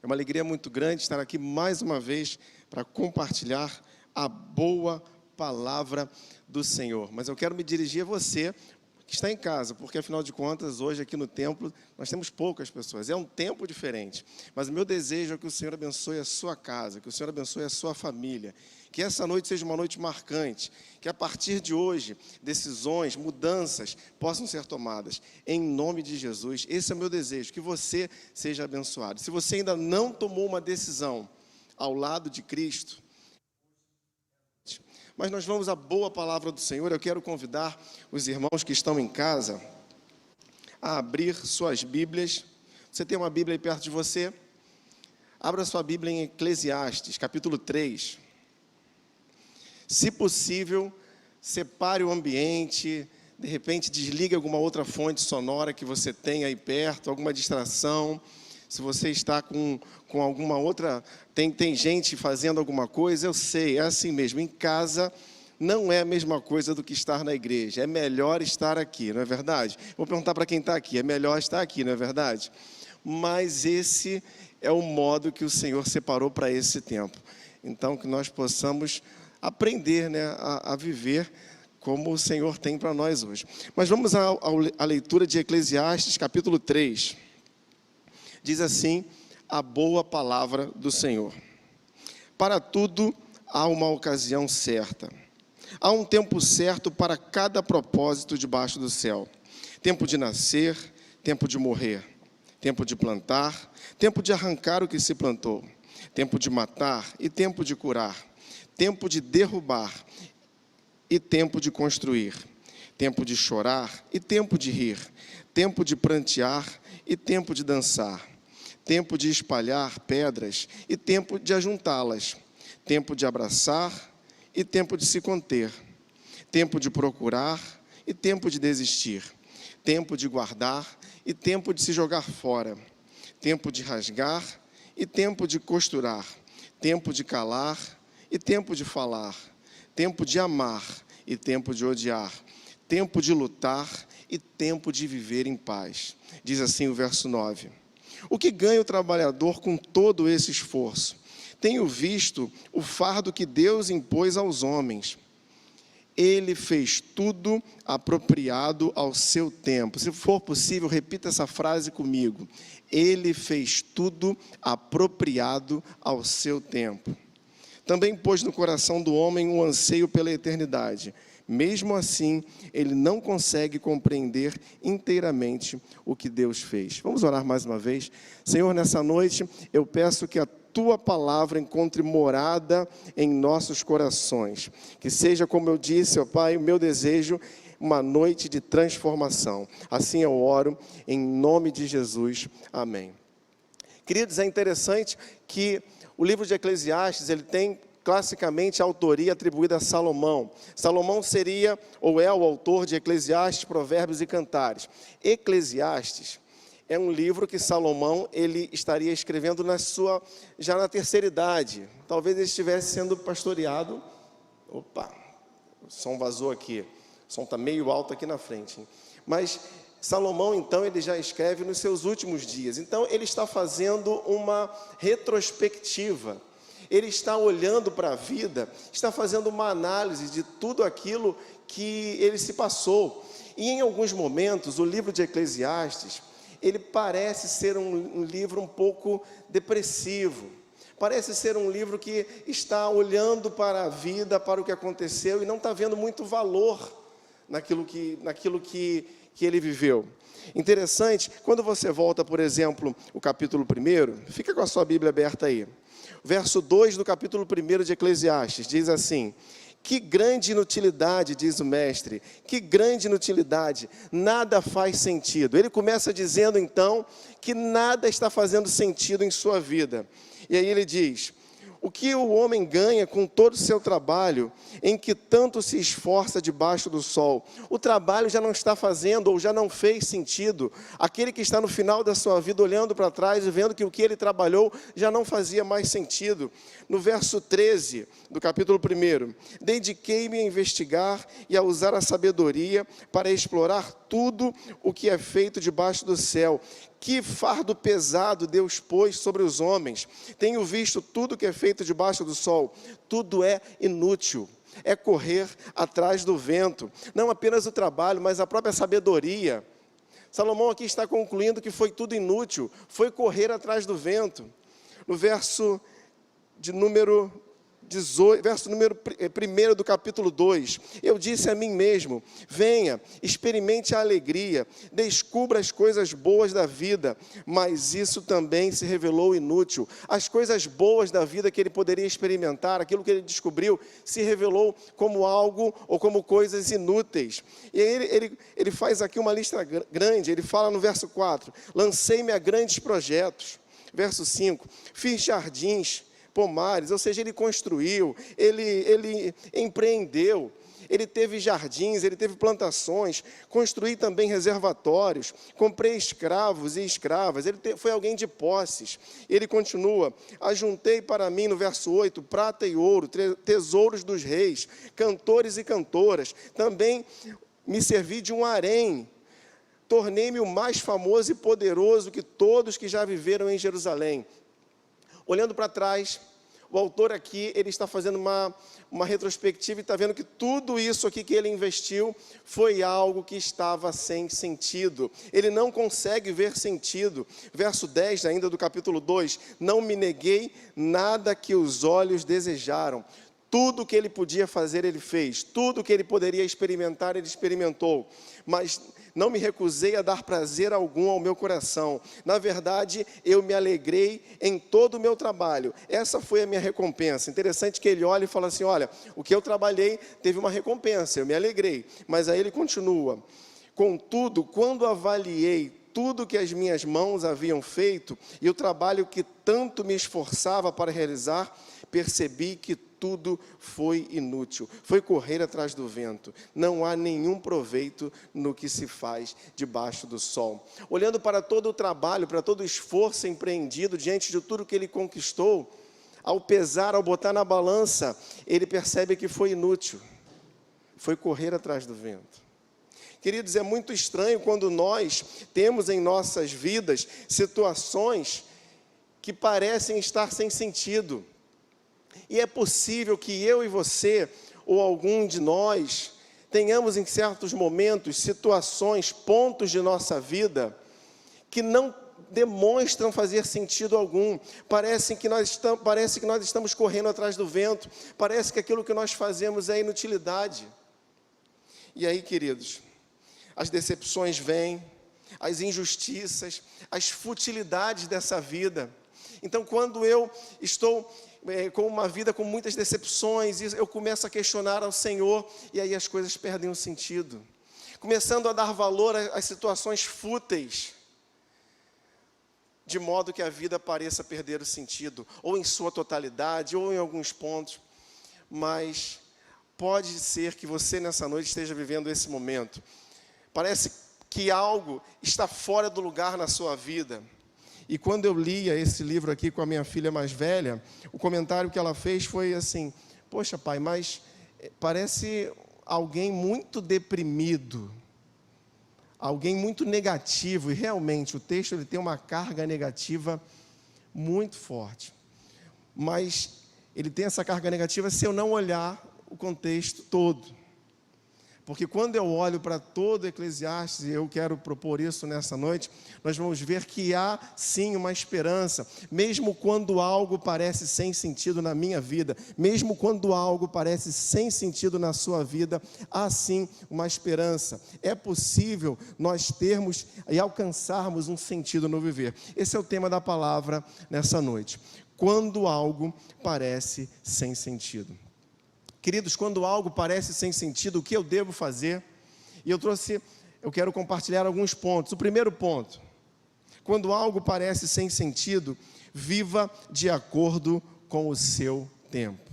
É uma alegria muito grande estar aqui mais uma vez para compartilhar a boa palavra do Senhor. Mas eu quero me dirigir a você que está em casa, porque afinal de contas, hoje aqui no templo, nós temos poucas pessoas. É um tempo diferente. Mas o meu desejo é que o Senhor abençoe a sua casa, que o Senhor abençoe a sua família. Que essa noite seja uma noite marcante, que a partir de hoje, decisões, mudanças possam ser tomadas, em nome de Jesus. Esse é o meu desejo, que você seja abençoado. Se você ainda não tomou uma decisão ao lado de Cristo, mas nós vamos à boa palavra do Senhor. Eu quero convidar os irmãos que estão em casa a abrir suas Bíblias. Você tem uma Bíblia aí perto de você? Abra sua Bíblia em Eclesiastes, capítulo 3. Se possível, separe o ambiente, de repente desligue alguma outra fonte sonora que você tem aí perto, alguma distração. Se você está com alguma outra, tem gente fazendo alguma coisa, eu sei, é assim mesmo. Em casa não é a mesma coisa do que estar na igreja. É melhor estar aqui, não é verdade? Vou perguntar para quem está aqui, é melhor estar aqui, não é verdade? Mas esse é o modo que o Senhor separou para esse tempo. Então, que nós possamos aprender, né, a viver como o Senhor tem para nós hoje. Mas vamos à leitura de Eclesiastes, capítulo 3. Diz assim a boa palavra do Senhor. Para tudo há uma ocasião certa. Há um tempo certo para cada propósito debaixo do céu. Tempo de nascer, tempo de morrer. Tempo de plantar, tempo de arrancar o que se plantou. Tempo de matar e tempo de curar. Tempo de derrubar e tempo de construir. Tempo de chorar e tempo de rir. Tempo de prantear e tempo de dançar. Tempo de espalhar pedras e tempo de ajuntá-las. Tempo de abraçar e tempo de se conter. Tempo de procurar e tempo de desistir. Tempo de guardar e tempo de se jogar fora. Tempo de rasgar e tempo de costurar. Tempo de calar e tempo de falar. Tempo de amar e tempo de odiar. Tempo de lutar e tempo de viver em paz. Diz assim o verso 9. O que ganha o trabalhador com todo esse esforço? Tenho visto o fardo que Deus impôs aos homens. Ele fez tudo apropriado ao seu tempo. Se for possível, repita essa frase comigo. Ele fez tudo apropriado ao seu tempo. Também pôs no coração do homem um anseio pela eternidade. Mesmo assim, ele não consegue compreender inteiramente o que Deus fez. Vamos orar mais uma vez? Senhor, nessa noite, eu peço que a Tua palavra encontre morada em nossos corações. Que seja, como eu disse, ó Pai, o meu desejo, uma noite de transformação. Assim eu oro, em nome de Jesus. Amém. Queridos, é interessante que o livro de Eclesiastes, ele tem classicamente a autoria atribuída a Salomão. Salomão seria, ou é o autor de Eclesiastes, Provérbios e Cantares. Eclesiastes é um livro que Salomão ele estaria escrevendo já na terceira idade. Talvez ele estivesse sendo pastoreado. Opa, o som vazou aqui. O som está meio alto aqui na frente. Hein? Mas Salomão, então, ele já escreve nos seus últimos dias. Então, ele está fazendo uma retrospectiva. Ele está olhando para a vida, está fazendo uma análise de tudo aquilo que ele se passou. E em alguns momentos, o livro de Eclesiastes, ele parece ser um livro um pouco depressivo. Parece ser um livro que está olhando para a vida, para o que aconteceu, e não está vendo muito valor naquilo que ele viveu. Interessante, quando você volta, por exemplo, o capítulo 1, fica com a sua Bíblia aberta aí. Verso 2 do capítulo 1 de Eclesiastes, diz assim: que grande inutilidade, diz o mestre, que grande inutilidade, nada faz sentido. Ele começa dizendo então que nada está fazendo sentido em sua vida. E aí ele diz: o que o homem ganha com todo o seu trabalho, em que tanto se esforça debaixo do sol? O trabalho já não está fazendo, ou já não fez sentido. Aquele que está no final da sua vida, olhando para trás e vendo que o que ele trabalhou já não fazia mais sentido. No verso 13 do capítulo 1, dediquei-me a investigar e a usar a sabedoria para explorar tudo o que é feito debaixo do céu. que fardo pesado Deus pôs sobre os homens. Tenho visto tudo que é feito debaixo do sol. Tudo é inútil. É correr atrás do vento. Não apenas o trabalho, mas a própria sabedoria. Salomão aqui está concluindo que foi tudo inútil. Foi correr atrás do vento. No verso de número 18, verso número 1 do capítulo 2, eu disse a mim mesmo, venha, experimente a alegria, descubra as coisas boas da vida, mas isso também se revelou inútil. As coisas boas da vida que ele poderia experimentar, aquilo que ele descobriu, se revelou como algo ou como coisas inúteis. E aí ele faz aqui uma lista grande, ele fala no verso 4, lancei-me a grandes projetos. Verso 5, fiz jardins, pomares, ou seja, ele construiu, ele empreendeu, ele teve jardins, ele teve plantações, construí também reservatórios, comprei escravos e escravas, ele foi alguém de posses. Ele continua, ajuntei para mim, no verso 8, prata e ouro, tesouros dos reis, cantores e cantoras, também me servi de um harém, tornei-me o mais famoso e poderoso que todos que já viveram em Jerusalém. Olhando para trás, o autor aqui, ele está fazendo uma retrospectiva e está vendo que tudo isso aqui que ele investiu foi algo que estava sem sentido. Ele não consegue ver sentido. Verso 10 ainda do capítulo 2, não me neguei nada que os olhos desejaram. Tudo que ele podia fazer, ele fez. Tudo que ele poderia experimentar, ele experimentou. Mas não me recusei a dar prazer algum ao meu coração. Na verdade, eu me alegrei em todo o meu trabalho. Essa foi a minha recompensa. Interessante que ele olha e fala assim, olha, o que eu trabalhei teve uma recompensa, eu me alegrei. Mas aí ele continua, contudo, quando avaliei tudo que as minhas mãos haviam feito e o trabalho que tanto me esforçava para realizar, percebi que tudo foi inútil, foi correr atrás do vento, não há nenhum proveito no que se faz debaixo do sol. Olhando para todo o trabalho, para todo o esforço empreendido, diante de tudo que ele conquistou, ao pesar, ao botar na balança, ele percebe que foi inútil, foi correr atrás do vento. Queridos, é muito estranho quando nós temos em nossas vidas situações que parecem estar sem sentido. E é possível que eu e você, ou algum de nós, tenhamos em certos momentos, situações, pontos de nossa vida, que não demonstram fazer sentido algum. Parece que nós estamos correndo atrás do vento, parece que aquilo que nós fazemos é inutilidade. E aí, queridos, as decepções vêm, as injustiças, as futilidades dessa vida. Então, quando eu estou com uma vida com muitas decepções, eu começo a questionar ao Senhor, e aí as coisas perdem o sentido. Começando a dar valor às situações fúteis, de modo que a vida pareça perder o sentido, ou em sua totalidade, ou em alguns pontos. Mas pode ser que você nessa noite esteja vivendo esse momento. Parece que algo está fora do lugar na sua vida. E quando eu lia esse livro aqui com a minha filha mais velha, o comentário que ela fez foi assim, poxa pai, mas parece alguém muito deprimido, alguém muito negativo, e realmente o texto ele tem uma carga negativa muito forte. Mas ele tem essa carga negativa se eu não olhar o contexto todo. Porque quando eu olho para todo Eclesiastes, e eu quero propor isso nessa noite, nós vamos ver que há sim uma esperança, mesmo quando algo parece sem sentido na minha vida, mesmo quando algo parece sem sentido na sua vida, há sim uma esperança. É possível nós termos e alcançarmos um sentido no viver. Esse é o tema da palavra nessa noite. Quando algo parece sem sentido. Queridos, quando algo parece sem sentido, o que eu devo fazer? E eu quero compartilhar alguns pontos. O primeiro ponto, quando algo parece sem sentido, viva de acordo com o seu tempo.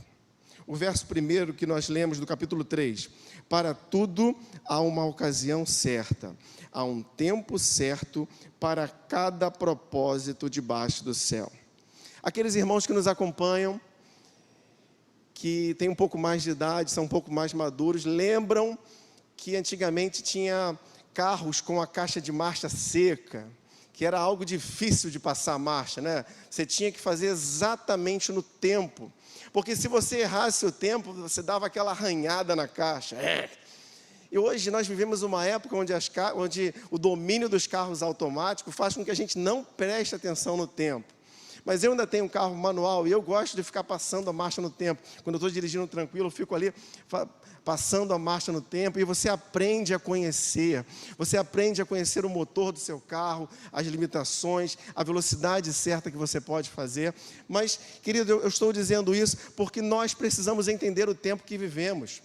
O verso primeiro que nós lemos do capítulo 3, para tudo há uma ocasião certa, há um tempo certo para cada propósito debaixo do céu. Aqueles irmãos que nos acompanham, que têm um pouco mais de idade, são um pouco mais maduros, lembram que antigamente tinha carros com a caixa de marcha seca, que era algo difícil de passar a marcha, né? Você tinha que fazer exatamente no tempo, porque se você errasse o tempo, você dava aquela arranhada na caixa. E hoje nós vivemos uma época onde o domínio dos carros automáticos faz com que a gente não preste atenção no tempo. Mas eu ainda tenho um carro manual e eu gosto de ficar passando a marcha no tempo. Quando eu estou dirigindo tranquilo, eu fico ali passando a marcha no tempo, e você aprende a conhecer. Você aprende a conhecer o motor do seu carro, as limitações, a velocidade certa que você pode fazer. Mas, querido, eu estou dizendo isso porque nós precisamos entender o tempo que vivemos.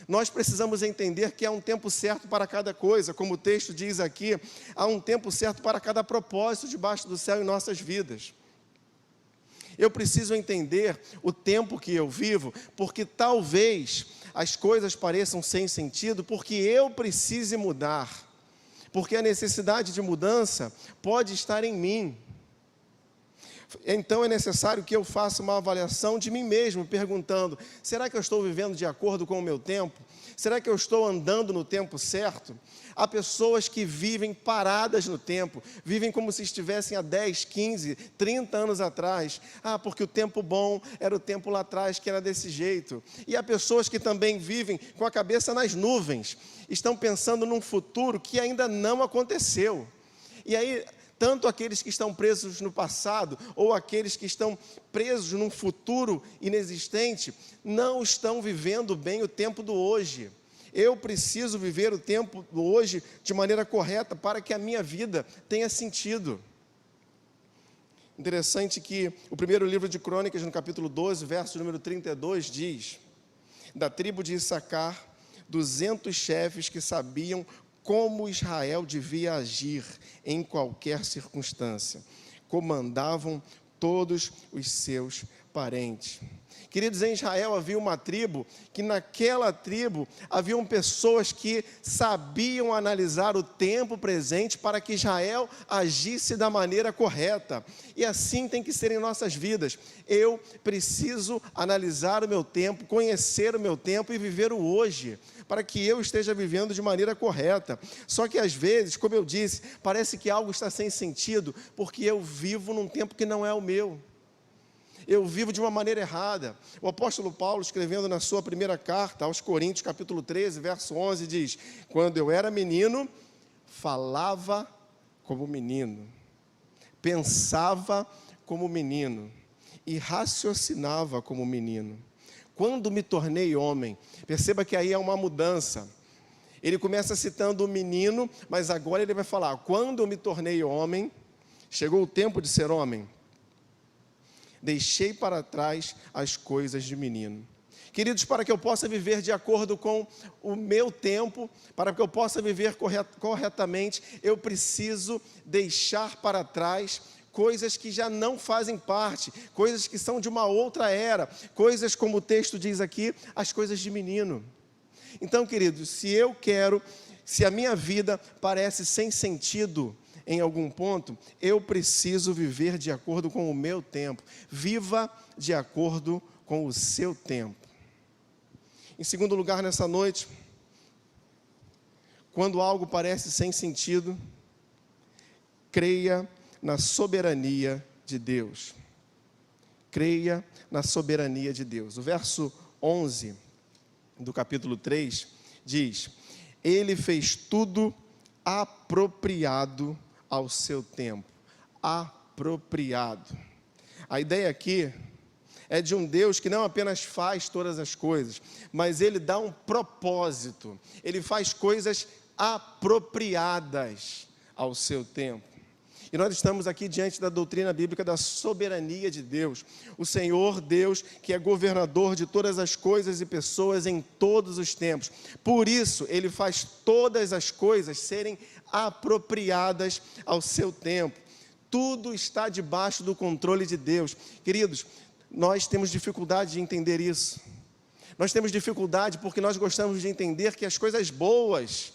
Nós precisamos entender que há um tempo certo para cada coisa, como o texto diz aqui, há um tempo certo para cada propósito debaixo do céu em nossas vidas. Eu preciso entender o tempo que eu vivo, porque talvez as coisas pareçam sem sentido, porque eu precise mudar, porque a necessidade de mudança pode estar em mim. Então é necessário que eu faça uma avaliação de mim mesmo, perguntando: será que eu estou vivendo de acordo com o meu tempo? Será que eu estou andando no tempo certo? Há pessoas que vivem paradas no tempo, vivem como se estivessem há 10, 15, 30 anos atrás. Porque o tempo bom era o tempo lá atrás, que era desse jeito. E há pessoas que também vivem com a cabeça nas nuvens, estão pensando num futuro que ainda não aconteceu. E aí, tanto aqueles que estão presos no passado, ou aqueles que estão presos num futuro inexistente, não estão vivendo bem o tempo do hoje. Eu preciso viver o tempo do hoje de maneira correta, para que a minha vida tenha sentido. Interessante que o primeiro livro de Crônicas, no capítulo 12, verso número 32, diz: da tribo de Issacar, 200 chefes que sabiam como Israel devia agir em qualquer circunstância. Comandavam todos os seus parentes. Queridos, em Israel havia uma tribo, que naquela tribo haviam pessoas que sabiam analisar o tempo presente para que Israel agisse da maneira correta. E assim tem que ser em nossas vidas. Eu preciso analisar o meu tempo, conhecer o meu tempo e viver o hoje, para que eu esteja vivendo de maneira correta. Só que às vezes, como eu disse, parece que algo está sem sentido, porque eu vivo num tempo que não é o meu. Eu vivo de uma maneira errada. O apóstolo Paulo, escrevendo na sua primeira carta aos Coríntios, capítulo 13, verso 11, diz: quando eu era menino, falava como menino, pensava como menino e raciocinava como menino. Quando me tornei homem, perceba que aí é uma mudança. Ele começa citando o menino, mas agora ele vai falar: quando eu me tornei homem, chegou o tempo de ser homem, deixei para trás as coisas de menino. Queridos, para que eu possa viver de acordo com o meu tempo, para que eu possa viver corretamente, eu preciso deixar para trás coisas que já não fazem parte, coisas que são de uma outra era, coisas, como o texto diz aqui, as coisas de menino. Então, queridos, se a minha vida parece sem sentido em algum ponto, eu preciso viver de acordo com o meu tempo. Viva de acordo com o seu tempo. Em segundo lugar, nessa noite, quando algo parece sem sentido, creia na soberania de Deus. Creia na soberania de Deus. O verso 11 do capítulo 3 diz: ele fez tudo apropriado ao seu tempo. Apropriado. A ideia aqui é de um Deus que não apenas faz todas as coisas, mas Ele dá um propósito. Ele faz coisas apropriadas ao seu tempo. E nós estamos aqui diante da doutrina bíblica da soberania de Deus. O Senhor Deus, que é governador de todas as coisas e pessoas em todos os tempos. Por isso, Ele faz todas as coisas serem apropriadas ao seu tempo. Tudo está debaixo do controle de Deus. Queridos, nós temos dificuldade de entender isso. Nós temos dificuldade porque nós gostamos de entender que as coisas boas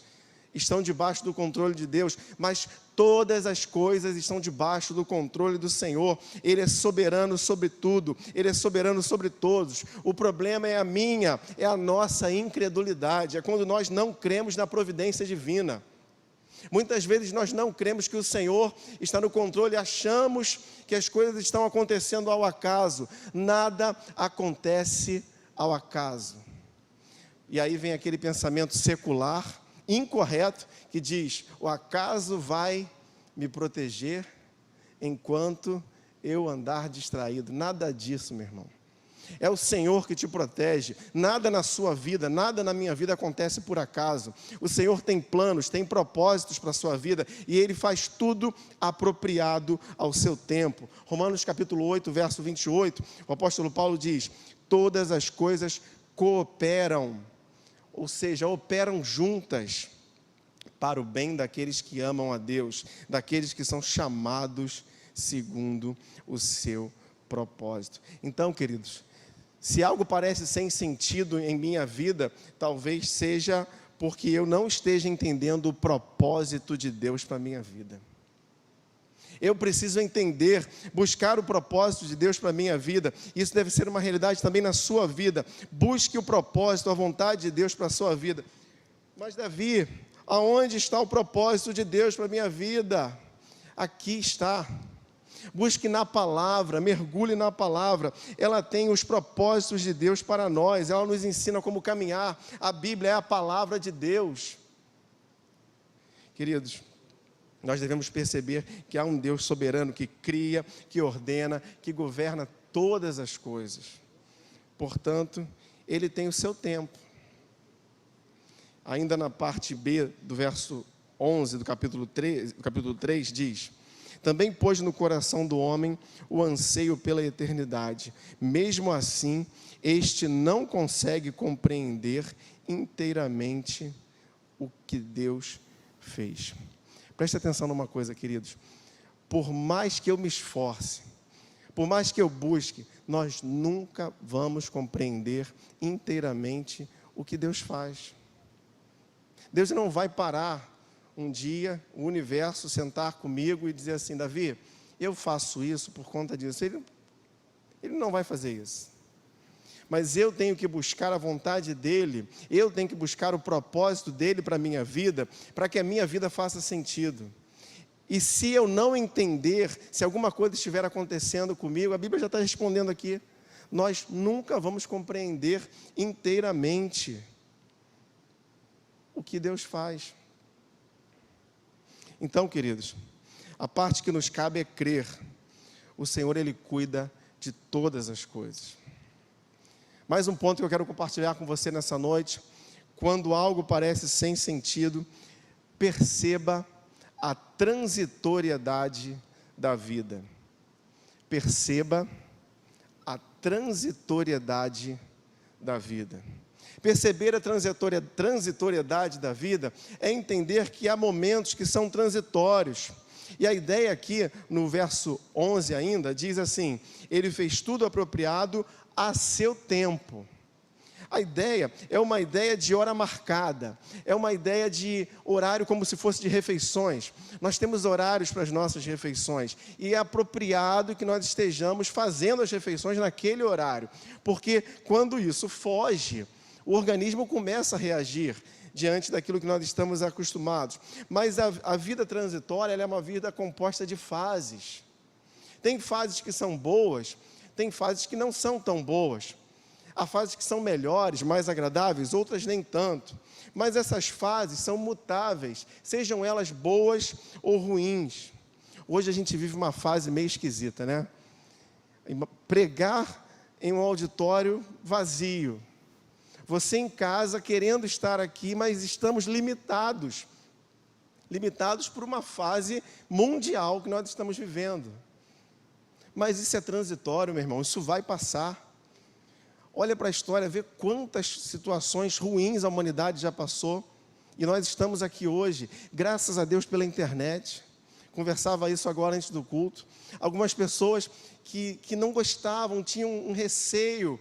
estão debaixo do controle de Deus, mas todas as coisas estão debaixo do controle do Senhor. Ele é soberano sobre tudo, Ele é soberano sobre todos. O problema é a nossa incredulidade, é quando nós não cremos na providência divina. Muitas vezes nós não cremos que o Senhor está no controle, achamos que as coisas estão acontecendo ao acaso. Nada acontece ao acaso. E aí vem aquele pensamento secular, incorreto, que diz: o acaso vai me proteger enquanto eu andar distraído. Nada disso, meu irmão. É o Senhor que te protege. Nada na sua vida, nada na minha vida acontece por acaso. O Senhor tem planos, tem propósitos para a sua vida, e Ele faz tudo apropriado ao seu tempo. Romanos capítulo 8, verso 28, o apóstolo Paulo diz: todas as coisas cooperam, ou seja, operam juntas para o bem daqueles que amam a Deus, daqueles que são chamados segundo o seu propósito. Então, queridos, se algo parece sem sentido em minha vida, talvez seja porque eu não esteja entendendo o propósito de Deus para a minha vida. Eu preciso entender, buscar o propósito de Deus para a minha vida. Isso deve ser uma realidade também na sua vida. Busque o propósito, a vontade de Deus para a sua vida. Mas Davi, aonde está o propósito de Deus para a minha vida? Aqui está. Busque na palavra, mergulhe na palavra. Ela tem os propósitos de Deus para nós. Ela nos ensina como caminhar. A Bíblia é a palavra de Deus. Queridos, nós devemos perceber que há um Deus soberano que cria, que ordena, que governa todas as coisas. Portanto, Ele tem o seu tempo. Ainda na parte B do verso 11 do capítulo 3 diz: também pôs no coração do homem o anseio pela eternidade. Mesmo assim, este não consegue compreender inteiramente o que Deus fez. Preste atenção numa coisa, queridos. Por mais que eu me esforce, por mais que eu busque, nós nunca vamos compreender inteiramente o que Deus faz. Deus não vai parar um dia, o universo sentar comigo e dizer assim: Davi, eu faço isso por conta disso. Ele não vai fazer isso. Mas eu tenho que buscar a vontade dEle, eu tenho que buscar o propósito dEle para a minha vida, para que a minha vida faça sentido. E se eu não entender, se alguma coisa estiver acontecendo comigo, a Bíblia já está respondendo aqui, nós nunca vamos compreender inteiramente o que Deus faz. Então, queridos, a parte que nos cabe é crer. O Senhor, Ele cuida de todas as coisas. Mais um ponto que eu quero compartilhar com você nessa noite: quando algo parece sem sentido, perceba a transitoriedade da vida. Perceba a transitoriedade da vida. Perceber a transitoriedade da vida é entender que há momentos que são transitórios. E a ideia aqui, no verso 11 ainda, diz assim: Ele fez tudo apropriado a seu tempo. A ideia é uma ideia de hora marcada, é uma ideia de horário como se fosse de refeições. Nós temos horários para as nossas refeições, e é apropriado que nós estejamos fazendo as refeições naquele horário, porque quando isso foge, o organismo começa a reagir diante daquilo que nós estamos acostumados. Mas a vida transitória, ela é uma vida composta de fases. Tem fases que são boas, tem fases que não são tão boas. Há fases que são melhores, mais agradáveis, outras nem tanto. Mas essas fases são mutáveis, sejam elas boas ou ruins. Hoje a gente vive uma fase meio esquisita, né? Pregar em um auditório vazio. Você em casa querendo estar aqui, mas estamos limitados. Limitados por uma fase mundial que nós estamos vivendo. Mas isso é transitório, meu irmão, isso vai passar. Olha para a história, vê quantas situações ruins a humanidade já passou. E nós estamos aqui hoje, graças a Deus pela internet. Conversava isso agora antes do culto. Algumas pessoas que não gostavam, tinham um receio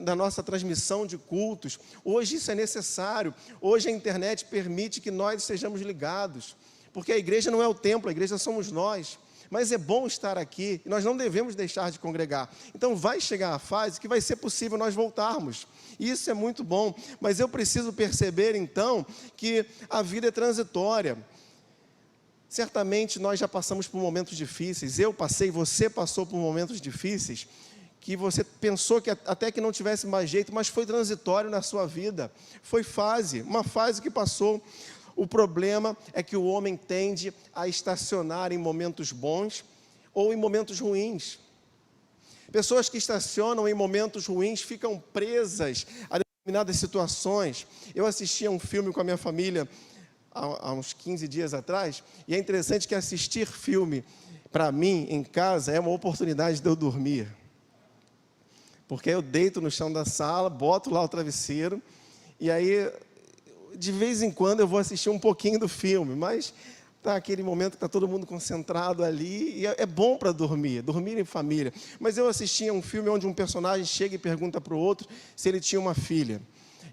da nossa transmissão de cultos. Hoje isso é necessário. Hoje a internet permite que nós estejamos ligados. Porque a igreja não é o templo, a igreja somos nós. mas é bom estar aqui, e nós não devemos deixar de congregar. Então vai chegar a fase que vai ser possível nós voltarmos, e isso é muito bom, mas eu preciso perceber então, que a vida é transitória. Certamente nós já passamos por momentos difíceis, eu passei, você passou por momentos difíceis, que você pensou que até que não tivesse mais jeito, mas foi transitório na sua vida, foi uma fase que passou. O problema é que o homem tende a estacionar em momentos bons ou em momentos ruins. Pessoas que estacionam em momentos ruins ficam presas a determinadas situações. Eu assisti a um filme com a minha família há uns 15 dias atrás, e é interessante que assistir filme, para mim, em casa, é uma oportunidade de eu dormir. Porque eu deito no chão da sala, boto lá o travesseiro, e aí, de vez em quando, eu vou assistir um pouquinho do filme, mas está aquele momento que está todo mundo concentrado ali, e é bom para dormir em família. Mas eu assisti a um filme onde um personagem chega e pergunta para o outro se ele tinha uma filha.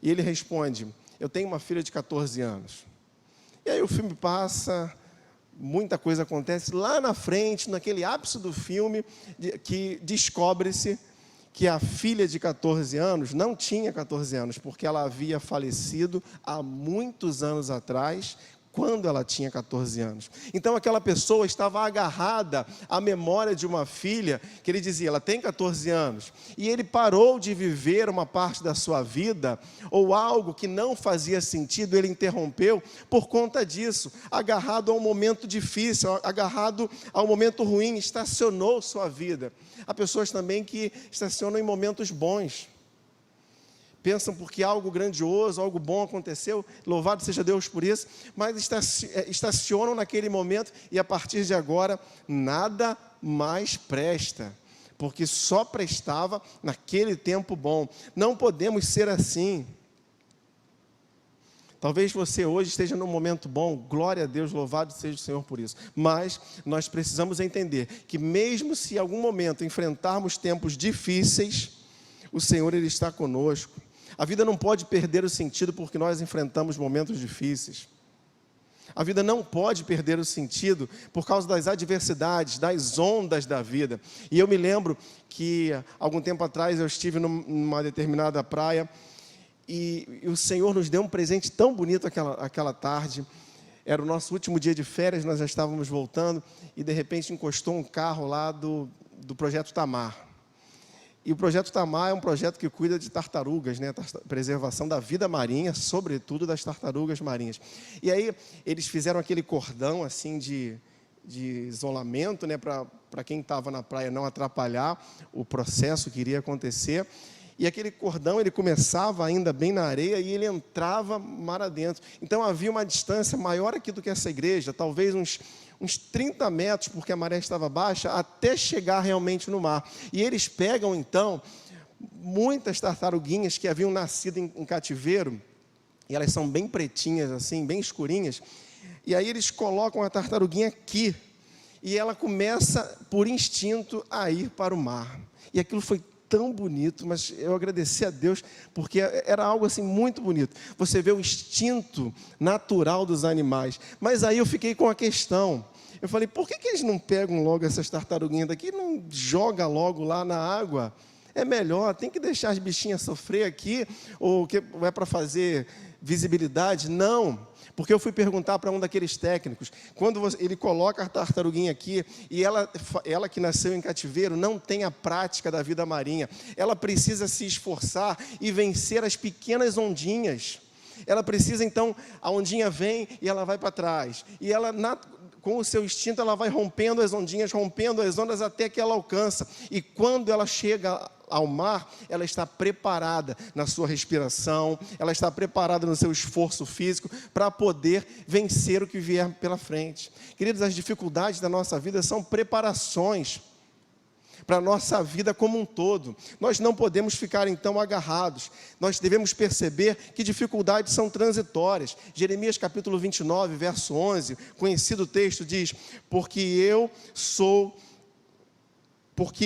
E ele responde, eu tenho uma filha de 14 anos. E aí o filme passa, muita coisa acontece. Lá na frente, naquele ápice do filme, que descobre-se que a filha de 14 anos não tinha 14 anos, porque ela havia falecido há muitos anos atrás, quando ela tinha 14 anos. Então aquela pessoa estava agarrada à memória de uma filha, que ele dizia, ela tem 14 anos, e ele parou de viver uma parte da sua vida, ou algo que não fazia sentido, ele interrompeu por conta disso, agarrado a um momento difícil, agarrado a um momento ruim, estacionou sua vida. Há pessoas também que estacionam em momentos bons, pensam porque algo grandioso, algo bom aconteceu, louvado seja Deus por isso, mas estacionam naquele momento e a partir de agora nada mais presta, porque só prestava naquele tempo bom. Não podemos ser assim. Talvez você hoje esteja num momento bom, glória a Deus, louvado seja o Senhor por isso. Mas nós precisamos entender que mesmo se em algum momento enfrentarmos tempos difíceis, o Senhor Ele está conosco. A vida não pode perder o sentido porque nós enfrentamos momentos difíceis. A vida não pode perder o sentido por causa das adversidades, das ondas da vida. E eu me lembro que, algum tempo atrás, eu estive numa determinada praia e o Senhor nos deu um presente tão bonito aquela tarde. Era o nosso último dia de férias, nós já estávamos voltando e, de repente, encostou um carro lá do Projeto Tamar. E o Projeto Tamar é um projeto que cuida de tartarugas, né? Preservação da vida marinha, sobretudo das tartarugas marinhas. E aí eles fizeram aquele cordão assim de isolamento, né? Para quem estava na praia não atrapalhar o processo que iria acontecer. E aquele cordão ele começava ainda bem na areia e ele entrava mar adentro. Então havia uma distância maior aqui do que essa igreja, talvez uns 30 metros, porque a maré estava baixa, até chegar realmente no mar. E eles pegam, então, muitas tartaruguinhas que haviam nascido em cativeiro, e elas são bem pretinhas, assim, bem escurinhas, e aí eles colocam a tartaruguinha aqui, e ela começa, por instinto, a ir para o mar. E aquilo foi tão bonito, mas eu agradeci a Deus, porque era algo assim muito bonito. Você vê o instinto natural dos animais. Mas aí eu fiquei com a questão. Eu falei, por que eles não pegam logo essas tartaruguinhas daqui e não joga logo lá na água? É melhor, tem que deixar as bichinhas sofrer aqui, ou que é para fazer visibilidade? Não. Porque eu fui perguntar para um daqueles técnicos, quando ele coloca a tartaruguinha aqui, e ela que nasceu em cativeiro, não tem a prática da vida marinha, ela precisa se esforçar e vencer as pequenas ondinhas. Ela precisa, então, a ondinha vem e ela vai para trás. E ela, com o seu instinto, ela vai rompendo as ondinhas, rompendo as ondas até que ela alcança. E quando ela chega ao mar, ela está preparada na sua respiração, ela está preparada no seu esforço físico para poder vencer o que vier pela frente. Queridos, as dificuldades da nossa vida são preparações para a nossa vida como um todo. Nós não podemos ficar então agarrados. Nós devemos perceber que dificuldades são transitórias. Jeremias capítulo 29, verso 11, conhecido texto diz, porque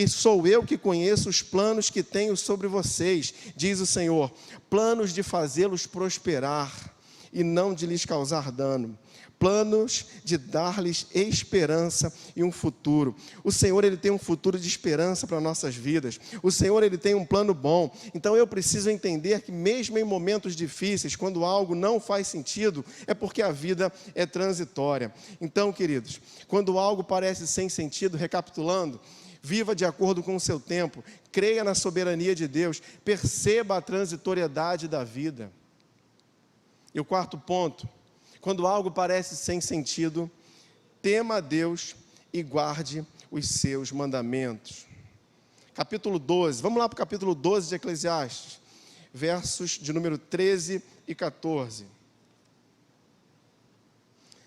sou eu que conheço os planos que tenho sobre vocês, diz o Senhor, planos de fazê-los prosperar e não de lhes causar dano. Planos de dar-lhes esperança e um futuro. O Senhor, Ele tem um futuro de esperança para nossas vidas. O Senhor, Ele tem um plano bom. Então eu preciso entender que mesmo em momentos difíceis, quando algo não faz sentido, é porque a vida é transitória. Então, queridos, quando algo parece sem sentido, recapitulando, viva de acordo com o seu tempo, creia na soberania de Deus, perceba a transitoriedade da vida. E o quarto ponto, quando algo parece sem sentido, tema a Deus e guarde os seus mandamentos. Capítulo 12, vamos lá para o capítulo 12 de Eclesiastes, versos de número 13 e 14.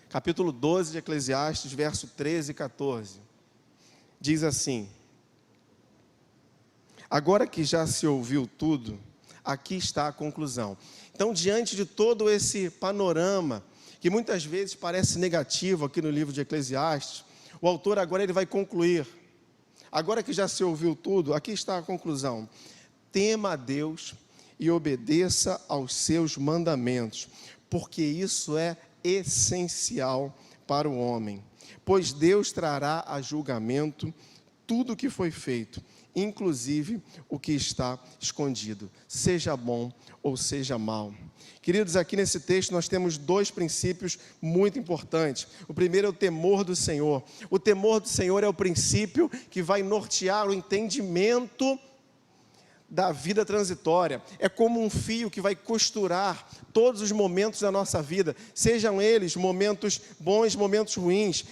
Capítulo 12 de Eclesiastes, verso 13 e 14. Diz assim: agora que já se ouviu tudo, aqui está a conclusão. Então, diante de todo esse panorama, que muitas vezes parece negativo aqui no livro de Eclesiastes, o autor agora ele vai concluir. Agora que já se ouviu tudo, aqui está a conclusão. Tema a Deus e obedeça aos seus mandamentos, porque isso é essencial para o homem. Pois Deus trará a julgamento tudo o que foi feito, inclusive o que está escondido, seja bom ou seja mal. Queridos, aqui nesse texto nós temos dois princípios muito importantes. O primeiro é o temor do Senhor. O temor do Senhor é o princípio que vai nortear o entendimento da vida transitória. É como um fio que vai costurar todos os momentos da nossa vida, sejam eles momentos bons, momentos ruins.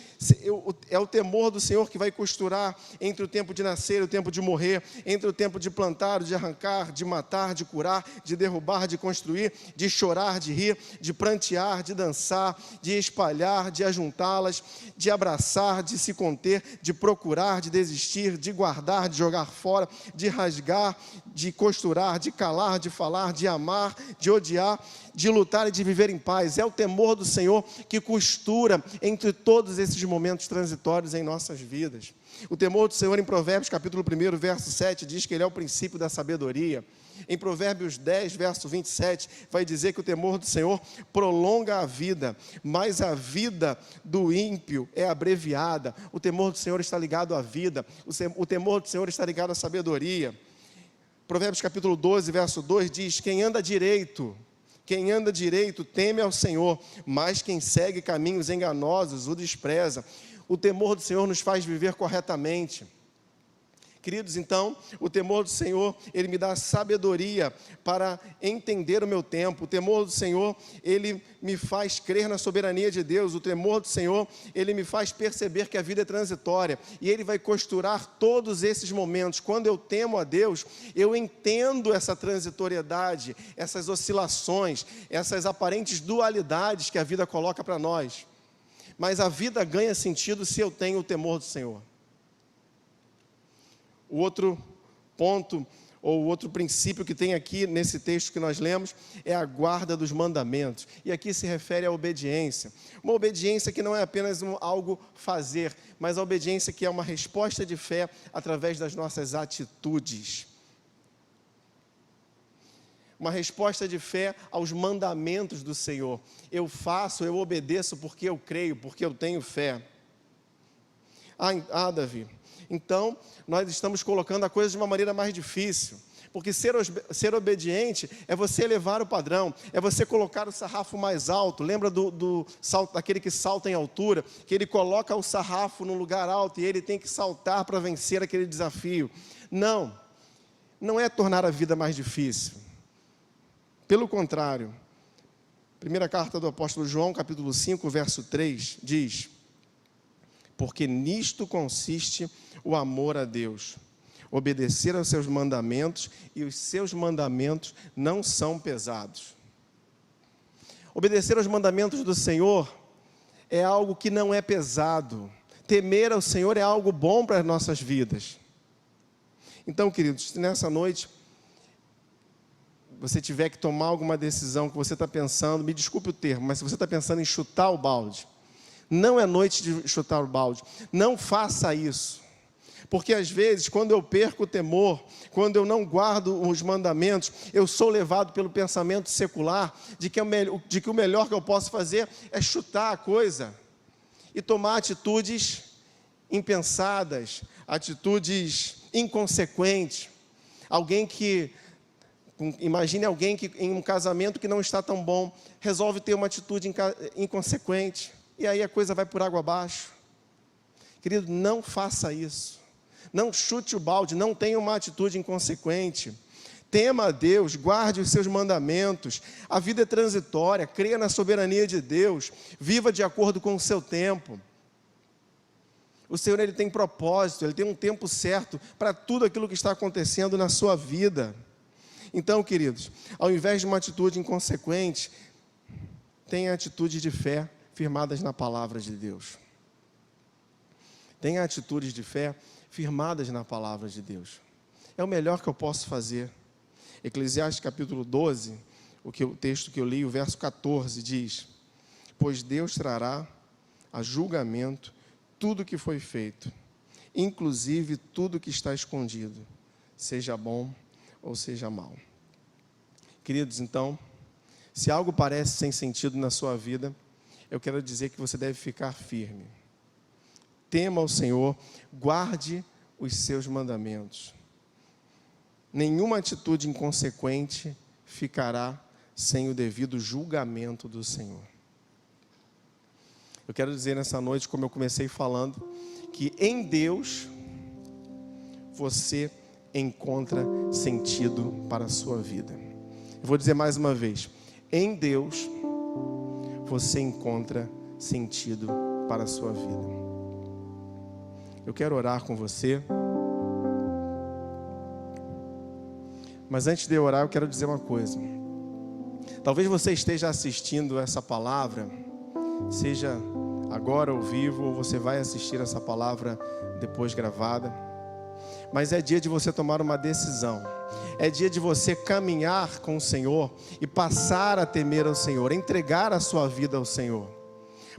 É o temor do Senhor que vai costurar entre o tempo de nascer e o tempo de morrer, entre o tempo de plantar, de arrancar, de matar, de curar, de derrubar, de construir, de chorar, de rir, de prantear, de dançar, de espalhar, de ajuntá-las, de abraçar, de se conter, de procurar, de desistir, de guardar, de jogar fora, de rasgar, de costurar, de calar, de falar, de amar, de odiar, de lutar e de viver em paz. É o temor do Senhor que costura entre todos esses momentos transitórios em nossas vidas. O temor do Senhor, em Provérbios capítulo 1, verso 7, diz que ele é o princípio da sabedoria. Em Provérbios 10, verso 27, vai dizer que o temor do Senhor prolonga a vida, mas a vida do ímpio é abreviada. O temor do Senhor está ligado à vida, o temor do Senhor está ligado à sabedoria. Provérbios capítulo 12, verso 2 diz: quem anda direito teme ao Senhor, mas quem segue caminhos enganosos o despreza. O temor do Senhor nos faz viver corretamente. Queridos, então, o temor do Senhor, ele me dá sabedoria para entender o meu tempo. O temor do Senhor, ele me faz crer na soberania de Deus. O temor do Senhor, ele me faz perceber que a vida é transitória. E ele vai costurar todos esses momentos. Quando eu temo a Deus, eu entendo essa transitoriedade, essas oscilações, essas aparentes dualidades que a vida coloca para nós. Mas a vida ganha sentido se eu tenho o temor do Senhor. O outro ponto, ou o outro princípio que tem aqui nesse texto que nós lemos, é a guarda dos mandamentos. E aqui se refere à obediência. Uma obediência que não é apenas algo fazer, mas a obediência que é uma resposta de fé através das nossas atitudes. Uma resposta de fé aos mandamentos do Senhor. Eu faço, eu obedeço porque eu creio, porque eu tenho fé. Davi, então nós estamos colocando a coisa de uma maneira mais difícil, porque ser obediente é você elevar o padrão, é você colocar o sarrafo mais alto. Lembra do salto, daquele que salta em altura, que ele coloca o sarrafo no lugar alto e ele tem que saltar para vencer aquele desafio. Não é tornar a vida mais difícil, pelo contrário. Primeira carta do apóstolo João, capítulo 5, verso 3, diz: porque nisto consiste o amor a Deus, obedecer aos seus mandamentos, e os seus mandamentos não são pesados. Obedecer aos mandamentos do Senhor é algo que não é pesado. Temer ao Senhor é algo bom para as nossas vidas. Então, queridos, se nessa noite você tiver que tomar alguma decisão que você está pensando, me desculpe o termo, mas se você está pensando em chutar o balde, não é noite de chutar o balde. Não faça isso. Porque às vezes, quando eu perco o temor, quando eu não guardo os mandamentos, eu sou levado pelo pensamento secular de que o melhor que eu posso fazer é chutar a coisa e tomar atitudes impensadas, atitudes inconsequentes. Imagine alguém que em um casamento que não está tão bom, resolve ter uma atitude inconsequente, e aí a coisa vai por água abaixo. Querido, não faça isso. Não chute o balde, não tenha uma atitude inconsequente. Tema a Deus, guarde os seus mandamentos. A vida é transitória, creia na soberania de Deus, viva de acordo com o seu tempo. O Senhor, Ele tem propósito, Ele tem um tempo certo para tudo aquilo que está acontecendo na sua vida. Então, queridos, ao invés de uma atitude inconsequente, tenha atitudes de fé firmadas na palavra de Deus. Tenha atitudes de fé firmadas na palavra de Deus. É o melhor que eu posso fazer. Eclesiastes capítulo 12, o texto que eu li, o verso 14, diz: pois Deus trará a julgamento tudo que foi feito, inclusive tudo que está escondido, seja bom ou seja mal. Queridos, então, se algo parece sem sentido na sua vida, eu quero dizer que você deve ficar firme. Tema ao Senhor, guarde os seus mandamentos. Nenhuma atitude inconsequente ficará sem o devido julgamento do Senhor. Eu quero dizer nessa noite, como eu comecei falando, que em Deus você encontra sentido para a sua vida. Eu vou dizer mais uma vez: em Deus você encontra sentido para a sua vida. Eu quero orar com você, mas antes de eu orar, eu quero dizer uma coisa. Talvez você esteja assistindo essa palavra, seja agora ao vivo, ou você vai assistir essa palavra depois gravada, mas é dia de você tomar uma decisão. É dia de você caminhar com o Senhor e passar a temer ao Senhor, entregar a sua vida ao Senhor,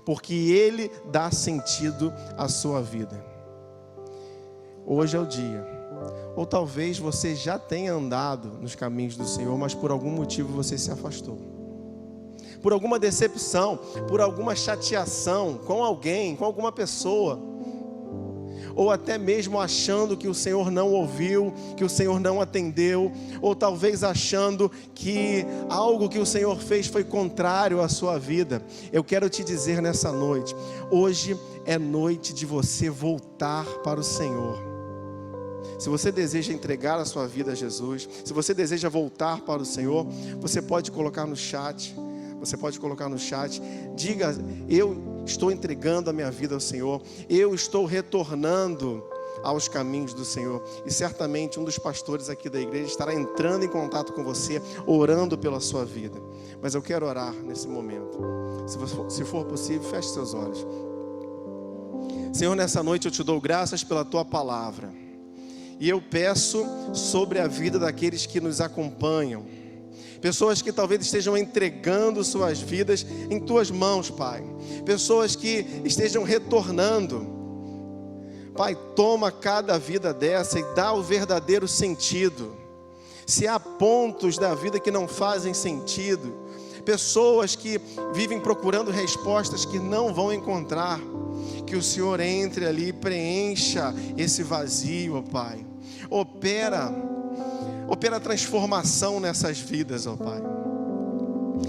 porque Ele dá sentido à sua vida. Hoje é o dia. Ou talvez você já tenha andado nos caminhos do Senhor, mas por algum motivo você se afastou. Por alguma decepção, por alguma chateação com alguém, com alguma pessoa. Ou até mesmo achando que o Senhor não ouviu, que o Senhor não atendeu. Ou talvez achando que algo que o Senhor fez foi contrário à sua vida. Eu quero te dizer nessa noite, hoje é noite de você voltar para o Senhor. Se você deseja entregar a sua vida a Jesus, se você deseja voltar para o Senhor, você pode colocar no chat. Diga: eu estou entregando a minha vida ao Senhor, eu estou retornando aos caminhos do Senhor. E certamente um dos pastores aqui da igreja estará entrando em contato com você, orando pela sua vida. Mas eu quero orar nesse momento. Se for possível, feche seus olhos. Senhor, nessa noite eu te dou graças pela tua palavra. E eu peço sobre a vida daqueles que nos acompanham, pessoas que talvez estejam entregando suas vidas em tuas mãos, Pai. Pessoas que estejam retornando. Pai, toma cada vida dessa e dá o verdadeiro sentido. Se há pontos da vida que não fazem sentido, pessoas que vivem procurando respostas que não vão encontrar, que o Senhor entre ali e preencha esse vazio, ó Pai. Opera transformação nessas vidas, ó Pai.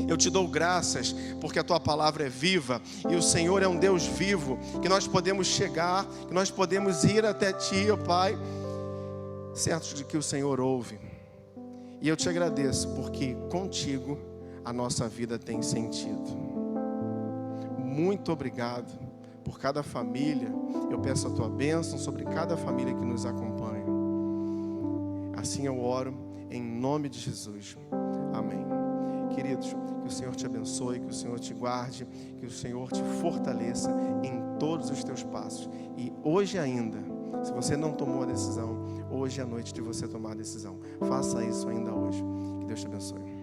Eu te dou graças porque a tua palavra é viva e o Senhor é um Deus vivo, que nós podemos chegar, que nós podemos ir até ti, ó Pai, certos de que o Senhor ouve. E eu te agradeço porque contigo a nossa vida tem sentido. Muito obrigado por cada família. Eu peço a tua bênção sobre cada família que nos acompanha. Assim eu oro em nome de Jesus. Amém. Queridos, que o Senhor te abençoe, que o Senhor te guarde, que o Senhor te fortaleça em todos os teus passos. E hoje ainda, se você não tomou a decisão, hoje é a noite de você tomar a decisão. Faça isso ainda hoje. Que Deus te abençoe.